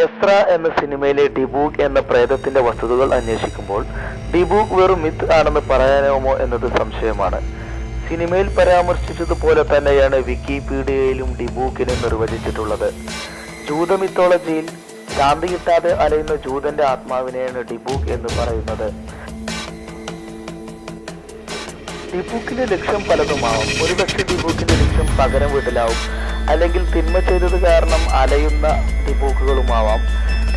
എസ്ര എന്ന സിനിമയിലെ ഡിബൂക്ക് എന്ന പ്രേതത്തിന്റെ വസ്തുതകൾ അന്വേഷിക്കുമ്പോൾ ഡിബൂക്ക് വെറും മിത്ത് ആണെന്ന് പറയാനാവുമോ എന്നത് സംശയമാണ്. സിനിമയിൽ പരാമർശിച്ചതുപോലെ തന്നെയാണ് വിക്കിപീഡിയയിലും ഡിബൂക്കിനെ നിർവചിച്ചിട്ടുള്ളത്. ജൂത മിത്തോളജിയിൽ ശാന്തി കിട്ടാതെ അലയുന്ന ജൂതന്റെ ആത്മാവിനെയാണ് ഡിബൂക്ക് എന്ന് പറയുന്നത്. ഡിബൂക്കിന്റെ ലക്ഷ്യം പലതുമാവും. ഒരുപക്ഷെ ഡിബൂക്കിന്റെ ലക്ഷ്യം പകരം വീട്ടലാവും, അല്ലെങ്കിൽ തിന്മ ചെയ്തത് കാരണം അലയുന്ന ഡിബൂക്കുകളുമാവാം.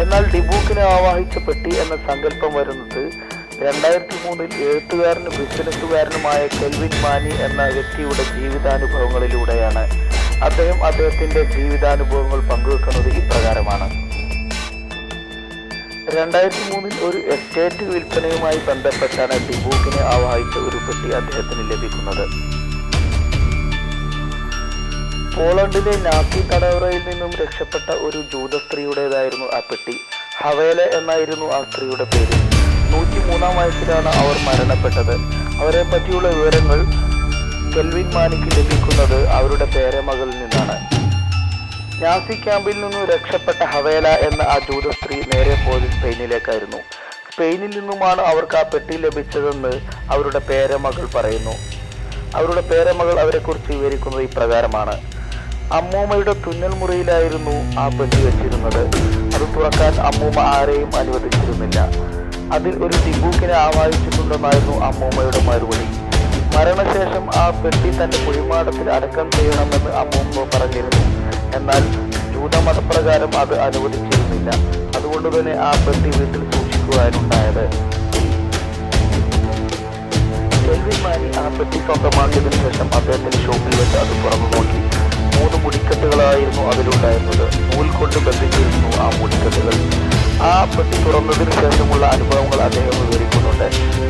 എന്നാൽ ഡിബൂക്കിനെ ആവാഹിച്ച പെട്ടി എന്ന സങ്കല്പം വരുന്നത് 2003 എഴുത്തുകാരനും ബിസിനസ്സുകാരനുമായ കെൽവിൻ മാനി എന്ന വ്യക്തിയുടെ ജീവിതാനുഭവങ്ങളിലൂടെയാണ്. അദ്ദേഹത്തിന്റെ ജീവിതാനുഭവങ്ങൾ പങ്കുവെക്കുന്നത് ഇപ്രകാരമാണ്. 2003 ഒരു എസ്റ്റേറ്റ് വിൽപ്പനയുമായി ബന്ധപ്പെട്ടാണ് ഡിബൂക്കിനെ ആവാഹിച്ച ഒരു പെട്ടി അദ്ദേഹത്തിന് ലഭിക്കുന്നത്. പോളണ്ടിലെ നാസി തടവറയിൽ നിന്നും രക്ഷപ്പെട്ട ഒരു ജൂത സ്ത്രീയുടേതായിരുന്നു ആ പെട്ടി. ഹവേല എന്നായിരുന്നു ആ സ്ത്രീയുടെ പേര്. 103-ാം വയസ്സിലാണ് അവർ മരണപ്പെട്ടത്. അവരെ പറ്റിയുള്ള വിവരങ്ങൾ കെൽവിൻ മാനിക്ക് ലഭിക്കുന്നത് അവരുടെ പേരമകളിൽ നിന്നാണ്. നാസി ക്യാമ്പിൽ നിന്നും രക്ഷപ്പെട്ട ഹവേല എന്ന ആ ജൂത സ്ത്രീ നേരെ പോയത് സ്പെയിനിലേക്കായിരുന്നു. സ്പെയിനിൽ നിന്നുമാണ് അവർക്ക് ആ പെട്ടി ലഭിച്ചതെന്ന് അവരുടെ പേരമകൾ പറയുന്നു. അവരുടെ പേരമകൾ അവരെക്കുറിച്ച് വിവരിക്കുന്നത് ഇപ്രകാരമാണ്. അമ്മൂമ്മയുടെ തുന്നൽ മുറിയിലായിരുന്നു ആ പെട്ടി വെച്ചിരുന്നത്. അത് തുറക്കാൻ അമ്മൂമ്മ ആരെയും അനുവദിച്ചിരുന്നില്ല. അതിൽ ഒരു ഡിബൂക്കിനെ ആവാഹിച്ചിട്ടുണ്ടെന്നായിരുന്നു അമ്മൂമ്മയുടെ മറുപടി. മരണശേഷം ആ പെട്ടി തന്റെ കുഴിമാടത്തിൽ അടക്കം ചെയ്യണമെന്ന് അമ്മൂമ്മ പറഞ്ഞിരുന്നു. എന്നാൽ ജൂത മതപ്രകാരം അത് അനുവദിച്ചിരുന്നില്ല. അതുകൊണ്ട് തന്നെ ആ പെട്ടി വീട്ടിൽ സൂക്ഷിക്കുവാനുണ്ടായത്. കെൽവിൻ മാനി ആ പെട്ടി സ്വന്തമാക്കിയതിനു ശേഷം അദ്ദേഹത്തിന്റെ ഷോപ്പിൽ വെച്ച് അത് തുറന്നു നോക്കി. 3 മുടിക്കെട്ടുകളായിരുന്നു അതിലുണ്ടായിരുന്നത്. നൂൽ കൊണ്ട് ബന്ധിച്ചിരുന്നു ആ മുടിക്കെട്ടുകൾ. ആ പെട്ടി തുറന്നതിനു ശേഷമുള്ള അനുഭവങ്ങൾ അദ്ദേഹം വിവരിക്കുന്നുണ്ട്.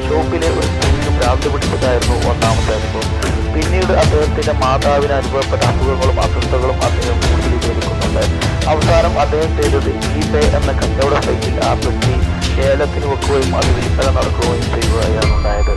ഷോപ്പിലെ ഒരു സ്ത്രീക്ക് ഭ്രാന്ത് പിടിച്ചതായിരുന്നു ഒന്നാമത്തെ അനുഭവം. പിന്നീട് അദ്ദേഹത്തിന്റെ മാതാവിന് അനുഭവപ്പെട്ട അസുഖങ്ങളും അസ്വസ്ഥതകളും അദ്ദേഹം കൂടുതൽ വിവരിക്കുന്നുണ്ട്. അവസാനം അദ്ദേഹം ചെയ്തത് eBay എന്ന കച്ചവട സൈറ്റിൽ ആ പെട്ടി ഏലത്തിന് വെക്കുകയും അത് വിൽപ്പന നടക്കുകയും ചെയ്യുകയാണ് ഉണ്ടായത്.